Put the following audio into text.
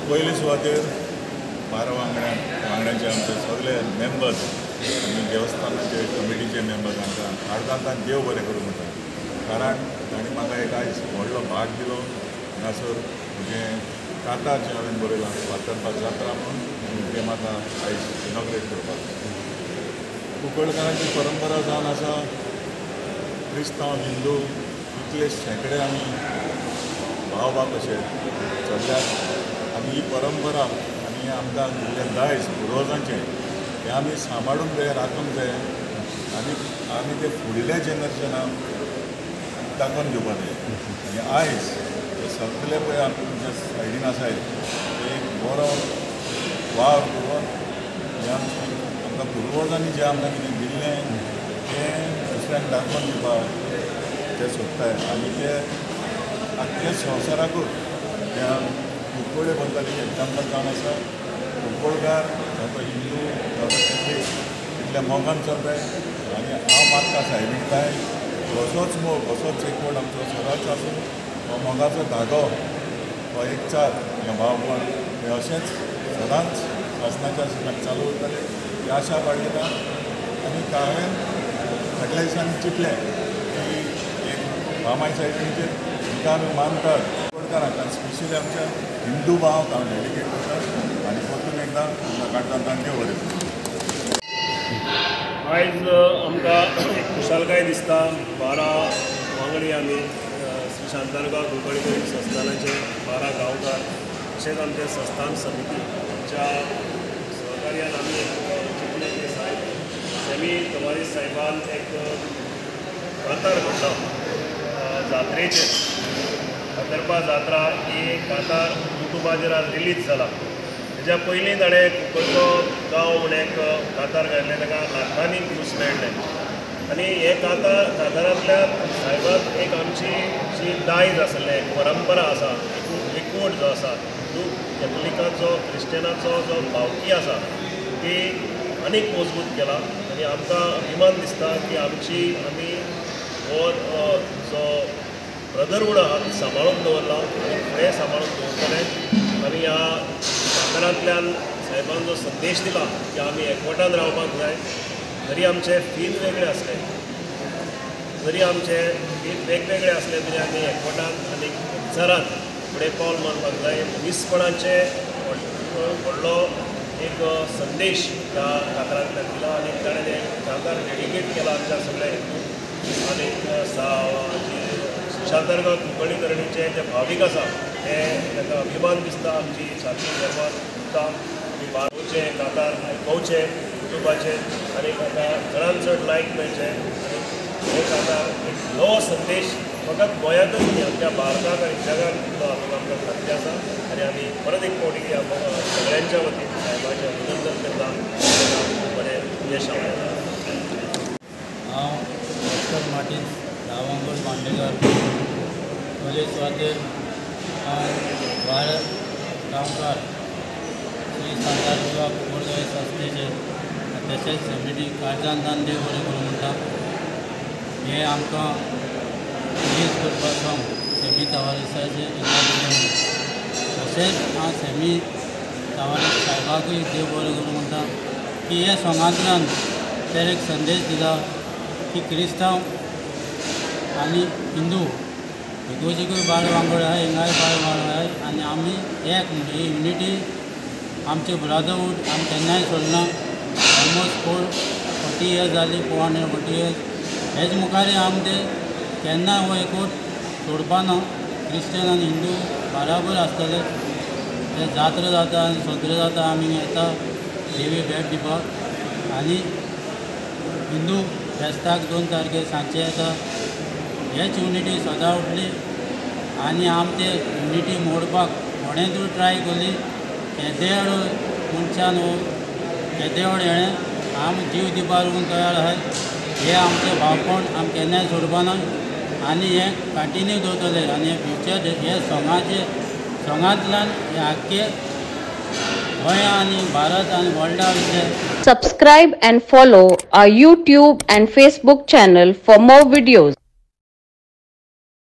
पयली सुवातेर 12 वांगड्यांचे आमचे सगळे मेंबर्स आनी देवस्थानाचे कमिटीचे मेंबर्स आमकां आडकांतान देव बरें करूं म्हणटा. कारण तांणी म्हाका एक आयज व्हडलो भाग दिलो हांगासर म्हणजे कातारचें हांवें बरयलां फातर्पा जात्रा म्हणून तें म्हाका आयज इनॉग्रेट करपाक. कुंकळकारांची परंपरा जावन आसा. क्रिस्तांव हिंदू इतले शेकडे आमी भाव भाव कशे सद्याक आमी ही परंपरा आनी आमकां दिल्लें दायज पुर्वजांचें हें आमी सांबाळूंक जाय, राखूंक जाय आनी आमी ते फुडल्या जनरेशनाक दाखोवन दिवपाक जाय. आनी आयज हे सगळे पळय आमच्या सायडीन आसाय ते एक बरो वावर करून हें आमकां पुर्वजांनी जें आमकां कितें दिल्लें तें दुसऱ्यांक दाखोवन दिवपाक ते सोदताय. आनी ते आख्ख्या संवसाराकूच त्या कुंकळे बद्दल एक एग्जाम्पल जावन आसा. कुंकळकार जातो हिंदू जातो कॅथलीक इतल्या मोगान चलताय आनी हांव मागता सायबीणताय असोच मोग असोच एकवट आमचो सदांच आसूं. हो मोगाचो धागो हो एक चार हें भावपण हें अशेंच सदांच शासनाच्या सिस्टमाक चालू उरतलें ही आशा बाळगिता. आनी हांवें फाटल्या दिसांनी चिंतलें की एक बामाय सायबीणचेर तिका आमी मानतात कुंकळकारांक स्पेशली आमच्या हिंदू भावांक हांव डेडिकेट करता आनी परतून एकदां काणकोणांत देव बरें करूं. आयज आमकां एक खुशालकाय दिसता. 12 वांगडी आमी श्री शांतारगांव कुंकळी संस्थानाचे 12 गांवकार तशेंच आमचे संस्थान समितीच्या सहकार्यान आमी चिंतलें की सायब सेमी तवारीस साहेबान एक कातार घडलो जात्रेचेर. फातर्पा जात्रा ही कातार युट्यूबाचेर रिलीज जाला. तेज्या पयलीं ताणें कुंकळचो गांव म्हणून एक कातार घातलें ताका लाखांनी व्ह्यूज मेळ्ळे. आनी हे कातारांतल्यान सायबाक एक आमची जी दायज आसलें एक परंपरा आसा एकवट जो आसा हिंदू कॅथलिकाचो क्रिश्चनाचो जो भावकी आसा ती आनीक मजबूत केला. आनी आमकां अभिमान दिसता की आमी हो जो ब्रदरहूड आहा ती सांबाळून दवरला आनी फुडें सांबाळून दवरतले. आमी ह्या कातारांतल्यान सायबान जो संदेश दिला की आमी एकवटान रावपाक जाय. जरी आमचे फील वेगळे असले तरी वेगवेगळे असले तरी आमी एकवटान आनी विचारान फुडें पावल मारपाक जाय. वीसपणाचे व्हडलो एक संदेश ह्या कातारांतल्यान दिला आनी ताणें ते कातार डेडिकेट केला आमच्या सगळ्या हिंदू आनी शांतारगांव कुंकळी करणीचे जे भावीक आसा ते ताका अभिमान दिसता. आमची छाती गर्वान दिसता की बारोचे कातार आयकोवचे युट्यूबाचेर आनी ताका चडांत चड लायक मेळचे. आनी हे कातार एक नवो संदेश फकत गोंयांतच न्ही आमच्या भारताक आनी जगाक दितलो हातूंत आमकां खात्री आसा. आनी आमी परत एक फावटी सगळ्यांच्या वतीन सायबाचें अभिनंदन करता. बरें यश हांव डॉक्टर मार्टिन दावांगोल मांडेकर पयले सुवातेर हांव 12 गांवकार श्री शांतारगांव कुंकळी संस्थेचे तशेंच समिती काळजांतान देव बरें करूं म्हणटा. हें आमकां रिलीज करपाक सेमी तवारीसाचें इनाग्रेशन. तशेंच हांव सेमी तवारीस साहेबाकूय देव बरें करूं म्हणटा की हे सोंगांतल्यान तेणें एक संदेश दिला की क्रिस्तांव आनी हिंदू दोशीकूय बाळ वांगड आहाय हिंगाय बाळ वांगड आहाय आनी आमी एक म्हणजे युनिटी आमचे ब्रदरहूड आमी केन्नाय सोडना. ऑलमोस्ट 40 इयर्स जाली 440 इयर्स हेज मुखारी आमी ते केन्ना हो एकवट सोडपाना. क्रिश्चन आनी हिंदू बराबर आसतले. ते जात्रा जाता आनी सत्र जाता आमी येता देवी भेट दिवपाक आनी हिंदू फेस्ताक 2 तारखेर सांजचे येता. हेच युनिटी सदां उरली आनी आमी ते युनिटी मोडपाक कोणें तूं ट्राय केली केदेड मनशान केदेड हेणें आमी जीव दिवपाक लागून तयार आहाय. हे आमचें भावपण आमी केन्नाय सोडपाना आनी हें कंटिन्यू दवरतले. आनी हे फ्युचर हे सोंगांतल्यान हे आख्खे गोंया आनी भारत आनी वर्ल्डा भितर. Subscribe and follow our YouTube and Facebook channel for more videos.